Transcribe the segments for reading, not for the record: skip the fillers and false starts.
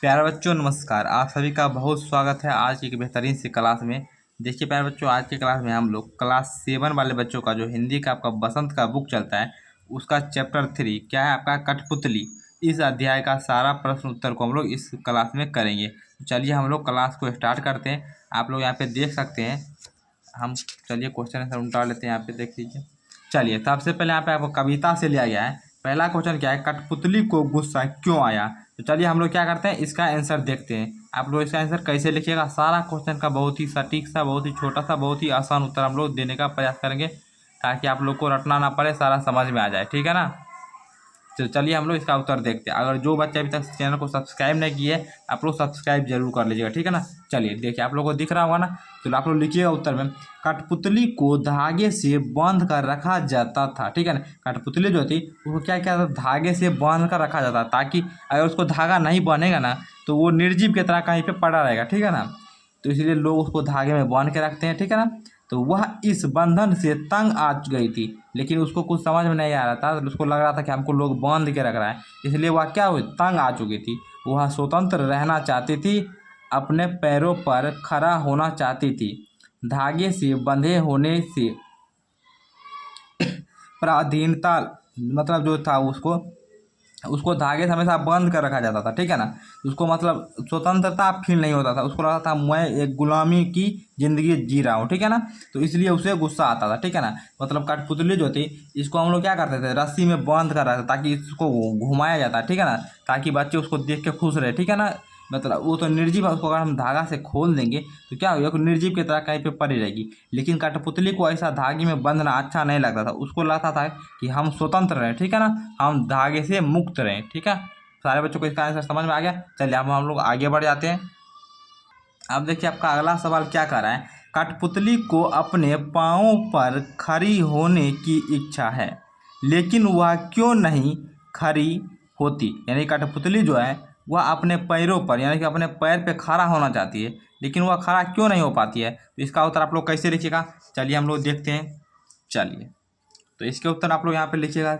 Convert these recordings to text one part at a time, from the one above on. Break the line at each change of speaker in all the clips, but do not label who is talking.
प्यारे बच्चों नमस्कार। आप सभी का बहुत स्वागत है आज की एक बेहतरीन सी क्लास में। देखिए प्यारे बच्चों, आज की क्लास में हम लोग क्लास 7 वाले बच्चों का जो हिंदी का आपका बसंत का बुक चलता है उसका चैप्टर 3 क्या है आपका कठपुतली, इस अध्याय का सारा प्रश्न उत्तर को हम लोग इस क्लास में करेंगे। तो चलिए हम लोग क्लास को स्टार्ट करते हैं। आप लोग यहाँ पे देख सकते हैं। हम चलिए क्वेश्चन आंसर उल्टा लेते हैं, यहाँ पे देख लीजिए। चलिए सबसे पहले यहाँ पे आपको कविता से लिया गया है। पहला क्वेश्चन क्या है, कठपुतली को गुस्सा क्यों आया। तो चलिए हम लोग क्या करते हैं, इसका आंसर देखते हैं। आप लोग इसका आंसर कैसे लिखिएगा, सारा क्वेश्चन का बहुत ही सटीक सा, बहुत ही छोटा सा, बहुत ही आसान उत्तर हम लोग देने का प्रयास करेंगे ताकि आप लोग को रटना ना पड़े, सारा समझ में आ जाए। ठीक है ना। तो चलिए हम लोग इसका उत्तर देखते हैं। अगर जो बच्चे अभी तक चैनल को सब्सक्राइब नहीं किए आप लोग सब्सक्राइब जरूर कर लीजिएगा। ठीक है ना। चलिए देखिए आप लोग को दिख रहा होगा ना, तो आप लोग लिखिएगा उत्तर में, कठपुतली को धागे से बांध कर रखा जाता था। ठीक है ना। कठपुतली जो थी उसको क्या क्या था, धागे से बांध कर रखा जाता, ताकि अगर उसको धागा नहीं बनेगा ना तो वो निर्जीव की तरह कहीं पे पड़ा रहेगा। ठीक है ना। तो इसलिए लोग उसको धागे में बांध के रखते हैं। ठीक है ना। तो वह इस बंधन से तंग आ गई थी, लेकिन उसको कुछ समझ में नहीं आ रहा था। उसको लग रहा था कि हमको लोग बांध के रख रहा है, इसलिए वह क्या हुई, तंग आ चुकी थी। वह स्वतंत्र रहना चाहती थी, अपने पैरों पर खड़ा होना चाहती थी। धागे से बंधे होने से पराधीनता मतलब जो था उसको उसको धागे से हमेशा बंद कर रखा जाता था। ठीक है ना। उसको मतलब स्वतंत्रता फील नहीं होता था, उसको लगता था मैं एक गुलामी की जिंदगी जी रहा हूँ। ठीक है ना। तो इसलिए उसे गुस्सा आता था। ठीक है ना। मतलब कठपुतली जो थी इसको हम लोग क्या करते थे, रस्सी में बांध कर रखते ताकि इसको घुमाया जाता। ठीक है ना। ताकि बच्चे उसको देख के खुश रहे। ठीक है ना। मतलब वो तो निर्जीव है, उसको अगर हम धागा से खोल देंगे तो क्या होगा, निर्जीव की तरह कहीं पे पड़ी रहेगी। लेकिन कठपुतली को ऐसा धागे में बंधना अच्छा नहीं लगता था। उसको लगता था कि हम स्वतंत्र रहें। ठीक है ना। हम धागे से मुक्त रहें। ठीक है। सारे बच्चों को इसका आंसर समझ में आ गया। चलिए अब हम लोग आगे बढ़ जाते हैं। अब देखिए आपका अगला सवाल क्या कर रहा है, कठपुतली को अपने पाँवों पर खड़ी होने की इच्छा है, लेकिन वह क्यों नहीं खड़ी होती। यानी कठपुतली जो है वह अपने पैरों पर यानी कि अपने पैर पे खड़ा होना चाहती है, लेकिन वह खड़ा क्यों नहीं हो पाती है। तो इसका उत्तर आप लोग कैसे लिखिएगा, चलिए हम लोग देखते हैं। चलिए तो इसके उत्तर आप लोग यहाँ पे लिखिएगा,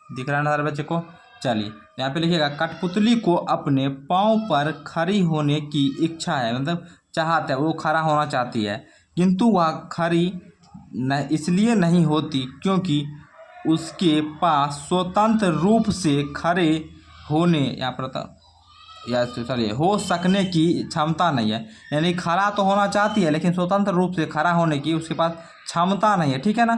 दिख रहा है ना सारे बच्चे को। चलिए यहाँ पे लिखिएगा, कठपुतली को अपने पाँव पर खड़ी होने की इच्छा है, मतलब चाहत है, वो खड़ा होना चाहती है, किंतु वह खड़ी न इसलिए नहीं होती क्योंकि उसके पास स्वतंत्र रूप से खड़े होने यहाँ पर या सॉरी हो सकने की क्षमता नहीं है। यानी खड़ा तो होना चाहती है लेकिन स्वतंत्र रूप से खड़ा होने की उसके पास क्षमता नहीं है। ठीक है ना।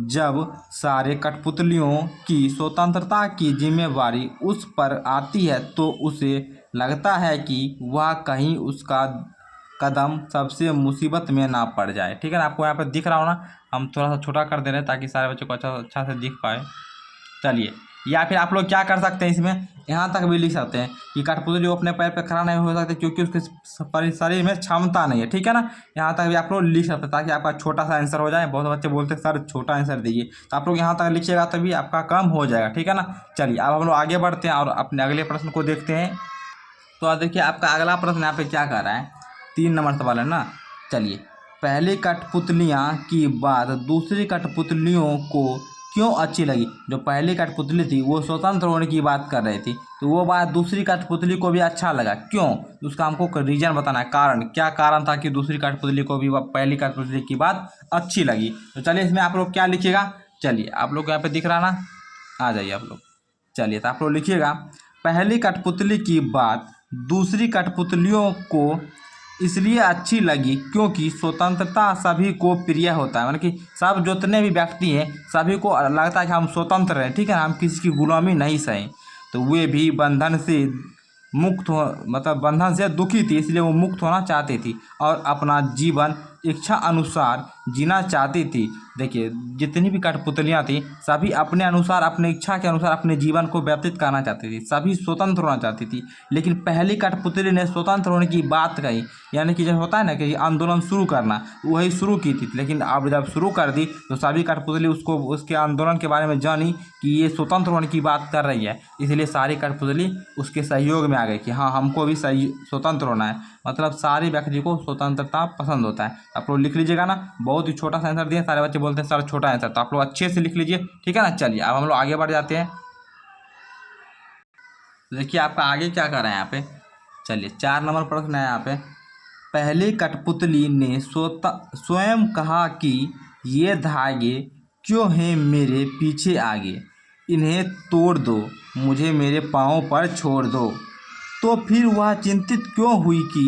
जब सारे कठपुतलियों की स्वतंत्रता की जिम्मेवारी उस पर आती है तो उसे लगता है कि वह कहीं उसका कदम सबसे मुसीबत में ना पड़ जाए। ठीक है ना। आपको यहाँ पर दिख रहा हो ना, हम थोड़ा सा छोटा कर दे रहे हैं ताकि सारे बच्चों को अच्छा से दिख पाए। चलिए या फिर आप लोग क्या कर सकते हैं, इसमें यहाँ तक भी लिख सकते हैं कि कठपुतली जो अपने पैर पे खड़ा नहीं हो सकते क्योंकि उसके शरीर में क्षमता नहीं है। ठीक है ना। यहाँ तक भी आप लोग लिख सकते हैं ताकि आपका छोटा सा आंसर हो जाए। बहुत बच्चे बोलते हैं सर छोटा आंसर दीजिए, तो आप लोग यहाँ तक लिखिएगा तभी आपका काम हो जाएगा। ठीक है ना। चलिए अब हम लोग आगे बढ़ते हैं और अपने अगले प्रश्न को देखते हैं। तो अब देखिए आपका अगला प्रश्न यहाँ पे क्या कर रहा है, 3 नंबर सवाल है ना। चलिए, पहली कठपुतलियाँ की बात दूसरी कठपुतलियों को क्यों अच्छी लगी। जो पहली कठपुतली थी वो स्वतंत्र होने की बात कर रही थी, तो वो बात दूसरी कठपुतली को भी अच्छा लगा, क्यों, उसका हमको रीजन बताना है, कारण क्या कारण था कि दूसरी कठपुतली को भी पहली कठपुतली की बात अच्छी लगी। तो चलिए इसमें आप लोग क्या लिखिएगा, चलिए आप लोग यहाँ पे दिख रहा ना, आ जाइए आप लोग। चलिए तो आप लोग लिखिएगा, पहली कठपुतली की बात दूसरी कठपुतलियों को इसलिए अच्छी लगी क्योंकि स्वतंत्रता सभी को प्रिय होता है। मतलब कि सब जितने भी व्यक्ति हैं सभी को लगता है कि हम स्वतंत्र हैं। ठीक है। हम किसी की गुलामी नहीं सहें। तो वे भी बंधन से मुक्त हो मतलब बंधन से दुखी थी, इसलिए वो मुक्त होना चाहती थी और अपना जीवन इच्छा अनुसार जीना चाहती थी। देखिए जितनी भी कठपुतलियाँ थी सभी अपने अनुसार अपने इच्छा के अनुसार अपने जीवन को व्यतीत करना चाहती थी, सभी स्वतंत्र होना चाहती थी। लेकिन पहली कठपुतली ने स्वतंत्र होने की बात कही, यानी कि जब होता है ना कि आंदोलन शुरू करना, वही शुरू की थी। लेकिन अब जब शुरू कर दी तो सभी कठपुतली उसको उसके आंदोलन के बारे में जानी कि ये स्वतंत्र होने की बात कर रही है, इसलिए सारी कठपुतली उसके सहयोग में आ गई कि हाँ हमको भी सही स्वतंत्र होना है। मतलब सारे व्यक्ति को स्वतंत्रता पसंद होता है। आप लोग लिख लीजिएगा ना, बहुत ही छोटा सा आंसर दिए, सारे बच्चे बोलते हैं सर छोटा आंसर, तो आप लोग अच्छे से लिख लीजिए। ठीक है ना। चलिए अब हम लोग आगे बढ़ जाते हैं। तो देखिए आपका आगे क्या कर रहा है यहाँ पे। चलिए 4 नंबर प्रश्न है यहाँ पे। पहली कठपुतली ने स्वयं कहा कि ये धागे क्यों हैं मेरे पीछे आगे, इन्हें तोड़ दो, मुझे मेरे पाँव पर छोड़ दो। तो फिर वह चिंतित क्यों हुई कि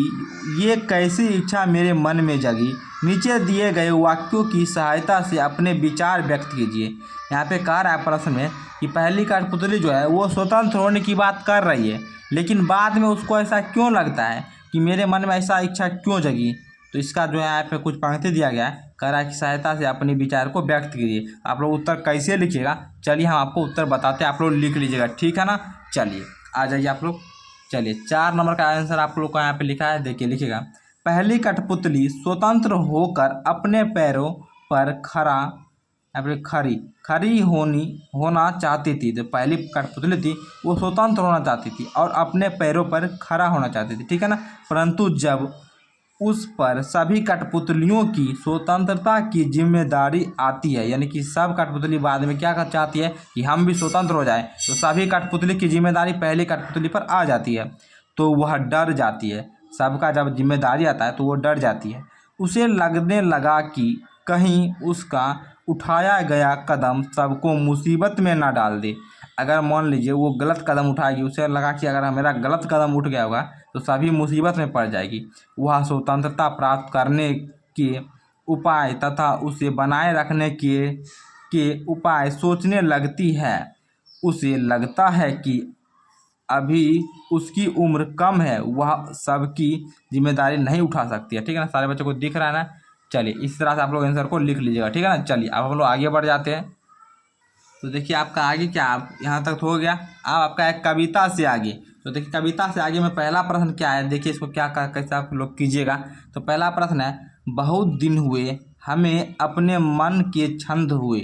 ये कैसी इच्छा मेरे मन में जगी। नीचे दिए गए वाक्यों की सहायता से अपने विचार व्यक्त कीजिए। यहाँ पे कह रहा है प्रश्न में कि पहली कठपुतली जो है वो स्वतंत्र होने की बात कर रही है, लेकिन बाद में उसको ऐसा क्यों लगता है कि मेरे मन में ऐसा इच्छा क्यों जगी। तो इसका जो है यहाँ पे कुछ पंक्ति दिया गया है, कह रहा है कि सहायता से अपने विचार को व्यक्त कीजिए। आप लोग उत्तर कैसे लिखिएगा, चलिए हम आपको उत्तर बताते हैं, आप लोग लिख लीजिएगा, ठीक है ना। चलिए आ जाइए आप लोग। चलिए 4 नंबर का आंसर आप लोग को यहाँ पे लिखा है, देखिए लिखिएगा। पहली कठपुतली स्वतंत्र होकर अपने पैरों पर खड़ी होना चाहती थी। तो पहली कठपुतली थी वो स्वतंत्र होना चाहती थी और अपने पैरों पर खड़ा होना चाहती थी, ठीक है ना। परंतु जब उस पर सभी कठपुतलियों की स्वतंत्रता की जिम्मेदारी आती है, यानी कि सब कठपुतली बाद में क्या कर चाहती है कि हम भी स्वतंत्र हो जाए, तो सभी कठपुतली की जिम्मेदारी पहली कठपुतली पर आ जाती है, तो वह डर जाती है। सबका जब जिम्मेदारी आता है तो वो डर जाती है। उसे लगने लगा कि कहीं उसका उठाया गया कदम सबको मुसीबत में ना डाल दे। अगर मान लीजिए वो गलत कदम उठाएगी, उसे लगा कि अगर मेरा गलत कदम उठ गया होगा तो सभी मुसीबत में पड़ जाएगी। वह स्वतंत्रता प्राप्त करने के उपाय तथा उसे बनाए रखने के उपाय सोचने लगती है। उसे लगता है कि अभी उसकी उम्र कम है, वह सबकी जिम्मेदारी नहीं उठा सकती है, ठीक है ना। सारे बच्चों को दिख रहा है ना। चलिए इस तरह से आप लोग आंसर को लिख लीजिएगा, ठीक है ना। चलिए अब हम लोग आगे बढ़ जाते हैं। तो देखिए आपका आगे क्या, आप यहाँ तक तो हो गया। अब आपका एक कविता से आगे। तो देखिए कविता से आगे में पहला प्रश्न क्या है, देखिए इसको क्या कैसे आप लोग कीजिएगा। तो पहला प्रश्न है, बहुत दिन हुए हमें अपने मन के छंद हुए,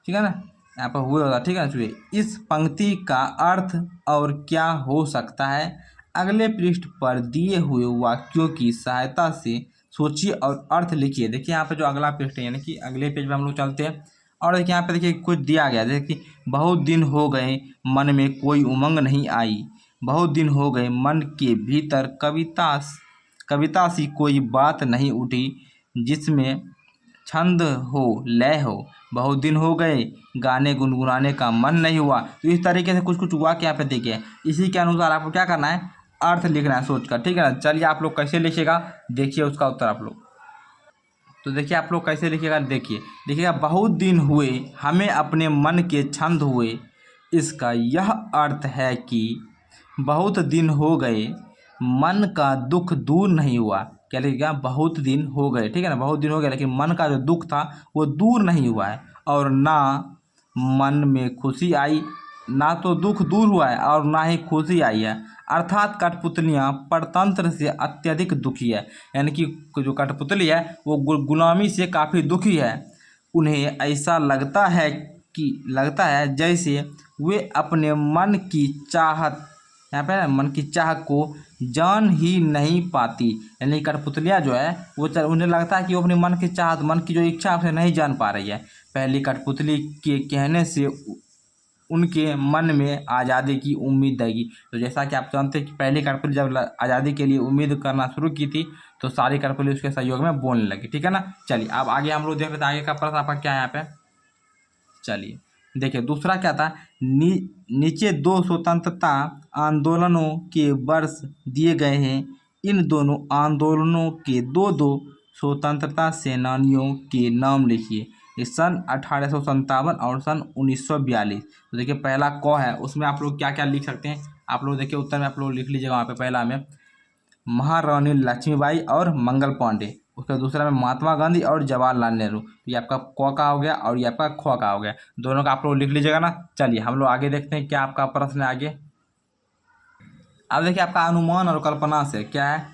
ठीक है ना, यहाँ पर हुए होगा, ठीक है ना। इस पंक्ति का अर्थ और क्या हो सकता है, अगले पृष्ठ पर दिए हुए वाक्यों की सहायता से सोचिए और अर्थ लिखिए। देखिए यहाँ पे जो अगला पृष्ठ है, यानी कि अगले पेज पे हम लोग चलते हैं और देखिए यहाँ पे देखिए कुछ दिया गया, जैसे कि बहुत दिन हो गए मन में कोई उमंग नहीं आई, बहुत दिन हो गए मन के भीतर कविता सी कोई बात नहीं उठी जिसमें छंद हो लय हो, बहुत दिन हो गए गाने गुनगुनाने का मन नहीं हुआ। तो इस तरीके से कुछ कुछ हुआ कि यहाँ पे देखिए, इसी के अनुसार आपको क्या करना है, अर्थ लिखना है सोचकर, ठीक है ना। चलिए आप लोग कैसे लिखिएगा, देखिए उसका उत्तर आप लोग। तो देखिए आप लोग कैसे लिखिएगा, देखिएगा बहुत दिन हुए हमें अपने मन के छंद हुए, इसका यह अर्थ है कि बहुत दिन हो गए मन का दुख दूर नहीं हुआ। क्या लिखिएगा, बहुत दिन हो गए, ठीक है ना, बहुत दिन हो गए लेकिन मन का जो दुख था वो दूर नहीं हुआ है, और ना मन में खुशी आई, ना तो दुख दूर हुआ है और ना ही खुशी आई है। अर्थात कठपुतलियाँ परतंत्र से अत्यधिक दुखी है, यानी कि जो कठपुतली है वो गुलामी से काफ़ी दुखी है। उन्हें ऐसा लगता है जैसे वे अपने मन की चाहत, यहाँ पे मन की चाह को जान ही नहीं पाती, यानी कठपुतलियाँ जो है वो उन्हें लगता है कि वो अपने मन की चाहत, मन की जो इच्छा उसे नहीं जान पा रही है। पहली कठपुतली के कहने से उनके मन में आज़ादी की उम्मीद जाएगी। तो जैसा कि आप जानते हैं कि पहली कठपुतली जब आज़ादी के लिए उम्मीद करना शुरू की थी तो सारी कठपुतली उसके सहयोग में बोलने लगी, ठीक है ना। चलिए अब आगे हम लोग देख लेते हैं आगे का प्रश्न आपका क्या है यहाँ पे। चलिए देखिए दूसरा क्या था, नीचे 2 स्वतंत्रता आंदोलनों के वर्ष दिए गए हैं, इन दोनों आंदोलनों के दो स्वतंत्रता सेनानियों के नाम लिखिए। इस सन 1857 और सन 1942। तो देखिए पहला क है, उसमें आप लोग क्या क्या लिख सकते हैं, आप लोग देखिए उत्तर में आप लोग लिख लीजिएगा। वहाँ पे पहला में महारानी लक्ष्मीबाई और मंगल पांडे, उसका दूसरा में महात्मा गांधी और जवाहरलाल नेहरू। ये आपका क का हो गया और ये आपका ख का हो गया, दोनों का आप लोग लिख लीजिएगा ना। चलिए हम लोग आगे देखते हैं क्या आपका प्रश्न है आगे। अब देखिए आपका अनुमान और कल्पना से क्या है।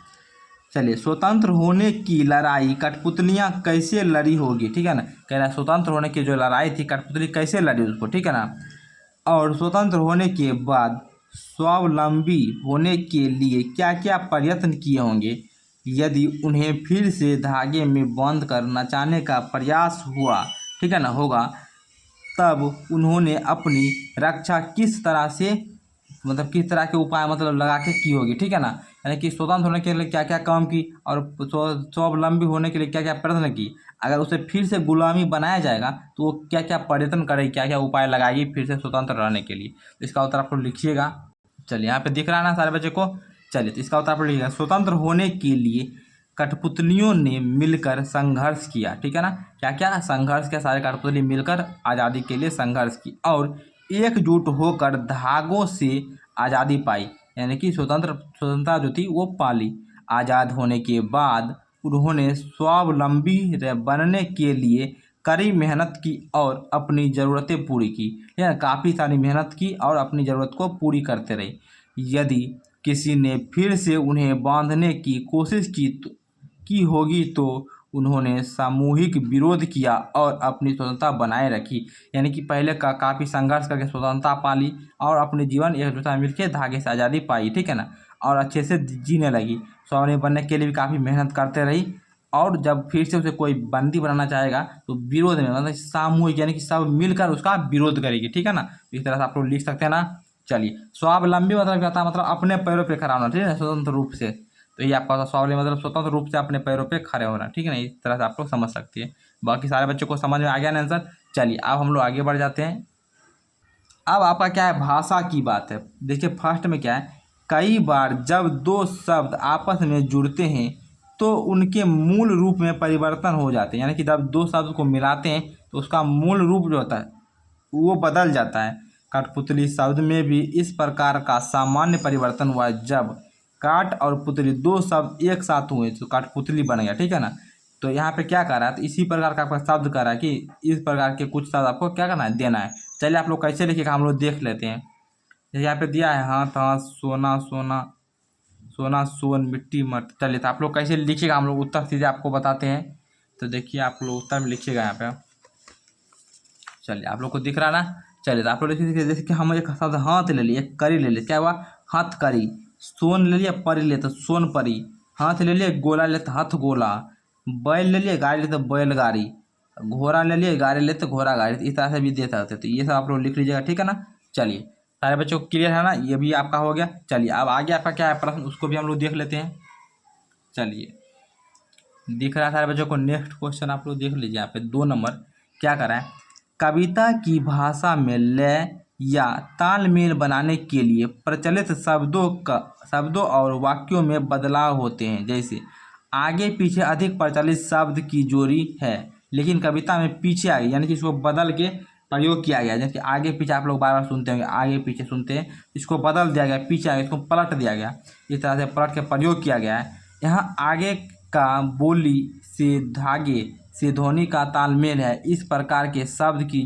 चलिए स्वतंत्र होने की लड़ाई कठपुतलियाँ कैसे लड़ी होगी, ठीक है ना। कह रहा है स्वतंत्र होने की जो लड़ाई थी कठपुतली कैसे लड़ी उसको, ठीक है ना। और स्वतंत्र होने के बाद स्वावलंबी होने के लिए क्या क्या प्रयत्न किए होंगे, यदि उन्हें फिर से धागे में बांध कर नचाने का प्रयास हुआ, ठीक है ना, होगा, तब उन्होंने अपनी रक्षा किस तरह से मतलब किस तरह के उपाय मतलब लगा के की होगी, ठीक है ना। यानी कि स्वतंत्र होने के लिए क्या क्या काम की और स्वावलंबी होने के लिए क्या क्या प्रयत्न की। अगर उसे फिर से गुलामी बनाया जाएगा तो वो क्या क्या प्रयत्न करेगी, क्या क्या उपाय लगाएगी फिर से स्वतंत्र रहने के लिए। तो इसका उत्तर आप लोग लिखिएगा। चलिए यहाँ पे दिख रहा है ना सारे बच्चे को। चलिए तो इसका उत्तर आप लोग लिखिएगा, स्वतंत्र होने के लिए कठपुतलियों ने मिलकर संघर्ष किया, ठीक है ना। क्या क्या संघर्ष किया, सारे कठपुतली मिलकर आज़ादी के लिए संघर्ष की और एकजुट होकर धागों से आज़ादी पाई। यानी कि स्वतंत्रता जो थी वो पाली। आज़ाद होने के बाद उन्होंने स्वावलंबी बनने के लिए कड़ी मेहनत की और अपनी ज़रूरतें पूरी की। या काफ़ी सारी मेहनत की और अपनी ज़रूरत को पूरी करते रहे। यदि किसी ने फिर से उन्हें बांधने की कोशिश की होगी तो उन्होंने सामूहिक विरोध किया और अपनी स्वतंत्रता बनाए रखी। यानी कि पहले का काफ़ी संघर्ष करके स्वतंत्रता पाली और अपने जीवन एक दूसरे मिल के धागे से आज़ादी पाई, ठीक है ना। और अच्छे से जीने लगी। स्वावलंबी बनने के लिए भी काफ़ी मेहनत करते रही और जब फिर से उसे कोई बंदी बनाना चाहेगा तो विरोध में मतलब सामूहिक यानी कि सब मिलकर उसका विरोध करेगी, ठीक है ना। इस तरह से आप लोग लिख सकते हैं ना। चलिए स्वावलंबी मतलब क्या था, मतलब अपने पैरों पे खड़ा होना, ठीक है, स्वतंत्र रूप से। तो ये आपका स्वावलंबी मतलब स्वतंत्र रूप से अपने पैरों पे खड़े होना, ठीक है ना। इस तरह से आप लोग समझ सकते हैं। बाकी सारे बच्चों को समझ में आ गया ना आंसर। चलिए अब हम लोग आगे बढ़ जाते हैं। अब आपका क्या है, भाषा की बात है। देखिए फर्स्ट में क्या है, कई बार जब दो शब्द आपस में जुड़ते हैं तो उनके मूल रूप में परिवर्तन हो जाते हैं। यानी कि जब दो शब्द को मिलाते हैं तो उसका मूल रूप जो होता है वो बदल जाता है। कठपुतली शब्द में भी इस प्रकार का सामान्य परिवर्तन हुआ जब काठ और पुतली दो शब्द एक साथ हुए तो कठपुतली बन गया, ठीक है ना। तो यहाँ पे क्या कर रहा है, तो इसी प्रकार का आपका शब्द कर रहा है कि इस प्रकार के कुछ शब्द आपको क्या करना है, देना है। चलिए आप लोग कैसे लिखिएगा हम लोग देख लेते हैं। जैसे यहाँ पे दिया है हाथ हाथ सोना सोना सोना सोन मिट्टी मट। चलिए तो आप लोग कैसे लिखिएगा हम लोग उत्तर सीधे आपको बताते हैं। तो देखिए आप लोग उत्तर में लिखिएगा यहाँ पे। चलिए आप लोग को दिख रहा ना। चलिए तो आप लोग लिखिए जैसे कि हम एक शब्द हाथ ले लिए, एक करी ले लिए, क्या हुआ हाथ करी। सोन ले लिया परी ले तो सोन परी। हाथ ले लिए गोला ले तो हाथ गोला। बैल ले लिए गाड़ी ले तो बैल गाड़ी। घोड़ा ले लिए गाड़ी ले तो घोड़ा गाड़ी। इस तरह से भी दे सकते तो ये सब आप लोग लिख लीजिएगा, ठीक है ना। चलिए सारे बच्चों को क्लियर है ना, ये भी आपका हो गया। चलिए अब आगे आपका क्या है प्रश्न उसको भी हम लोग देख लेते हैं। चलिए दिख रहा है सारे बच्चों को। नेक्स्ट क्वेश्चन आप लोग देख लीजिए यहाँ पे 2 नंबर क्या कर रहा है, कविता की भाषा में लय या तालमेल बनाने के लिए प्रचलित शब्दों और वाक्यों में बदलाव होते हैं। जैसे आगे पीछे अधिक प्रचलित शब्द की जोड़ी है लेकिन कविता में पीछे आ गई, यानी कि इसको बदल के प्रयोग किया गया। जैसे आगे पीछे आप लोग बार बार सुनते होंगे, आगे पीछे सुनते हैं, इसको बदल दिया गया, पीछे आ गया, इसको पलट दिया गया। इस तरह से पलट के प्रयोग किया गया है। यहाँ आगे का बोली से धागे से ध्वनि का तालमेल है। इस प्रकार के शब्द की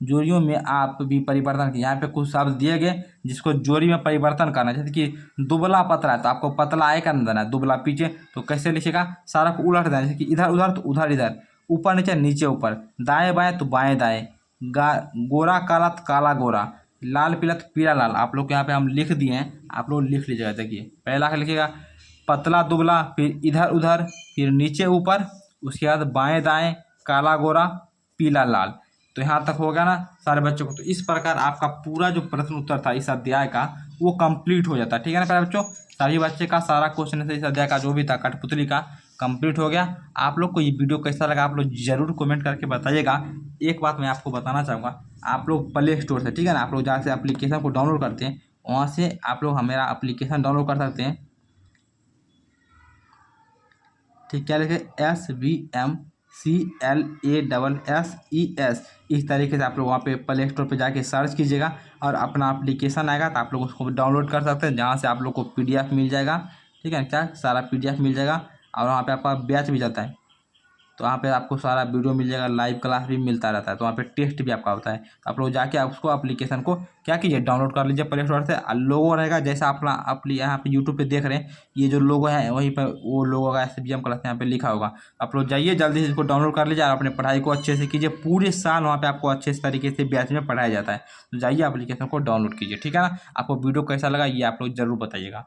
जोड़ियों में आप भी परिवर्तन किए। यहाँ पे कुछ शब्द दिए गए जिसको जोड़ी में परिवर्तन करना है। जैसे कि दुबला पतला है तो आपको पतला आए करना देना है, दुबला पीछे तो कैसे लिखेगा, सारा को उलट देना। जैसे कि इधर उधर तो उधर इधर, ऊपर नीचे नीचे ऊपर, दाएं बाएं तो बाएं दाएं, गोरा काला तो काला गोरा, लाल पीला तो पीला लाल। आप लोग यहाँ पे हम लिख दिए हैं, आप लोग लिख लीजिएगा। देखिए पहला का लिखिएगा पतला दुबला, फिर इधर उधर, फिर नीचे ऊपर, उसके बाद बाएं दाएं, काला गोरा पीला लाल। तो यहाँ तक हो गया ना सारे बच्चों को। तो इस प्रकार आपका पूरा जो प्रश्न उत्तर था इस अध्याय का वो कंप्लीट हो जाता है, ठीक है ना प्यारे बच्चों। सभी बच्चे का सारा क्वेश्चन इस अध्याय का जो भी था कठपुतली का कंप्लीट हो गया। आप लोग को ये वीडियो कैसा लगा आप लोग जरूर कमेंट करके बताइएगा। एक बात मैं आपको बताना चाहूँगा, आप लोग प्ले स्टोर से, ठीक है ना, आप लोग जहाँ से एप्लीकेशन को डाउनलोड करते हैं वहाँ से आप लोग हमारा एप्लीकेशन डाउनलोड कर सकते हैं। ठीक, क्या लिखे SVMCLASSES। इस तरीके से आप लोग वहाँ पे प्ले स्टोर पे जाके सर्च कीजिएगा और अपना एप्लीकेशन आएगा तो आप लोग उसको डाउनलोड कर सकते हैं, जहाँ से आप लोग को PDF मिल जाएगा, ठीक है क्या, सारा PDF मिल जाएगा। और वहाँ पे आपका बैच भी जाता है तो वहाँ पे आपको सारा वीडियो मिल जाएगा, लाइव क्लास भी मिलता रहता है, तो वहाँ पे टेस्ट भी आपका होता है। तो आप लोग जाके आप उसको एप्लीकेशन को क्या कीजिए डाउनलोड कर लीजिए प्ले स्टोर से। लोगो रहेगा जैसा अपना यहाँ पे यूट्यूब पे देख रहे हैं, ये जो लोगो है वहीं पर वो लोगो का SVM क्लास यहाँ पे लिखा होगा। आप लोग जाइए जल्दी से इसको डाउनलोड कर लीजिए और अपने पढ़ाई को अच्छे से कीजिए। पूरे साल वहाँ पे आपको अच्छे तरीके से बैच में पढ़ाया जाता है। तो जाइए एप्लीकेशन को डाउनलोड कीजिए, ठीक है ना। आपको वीडियो कैसा लगा ये आप लोग जरूर बताइएगा।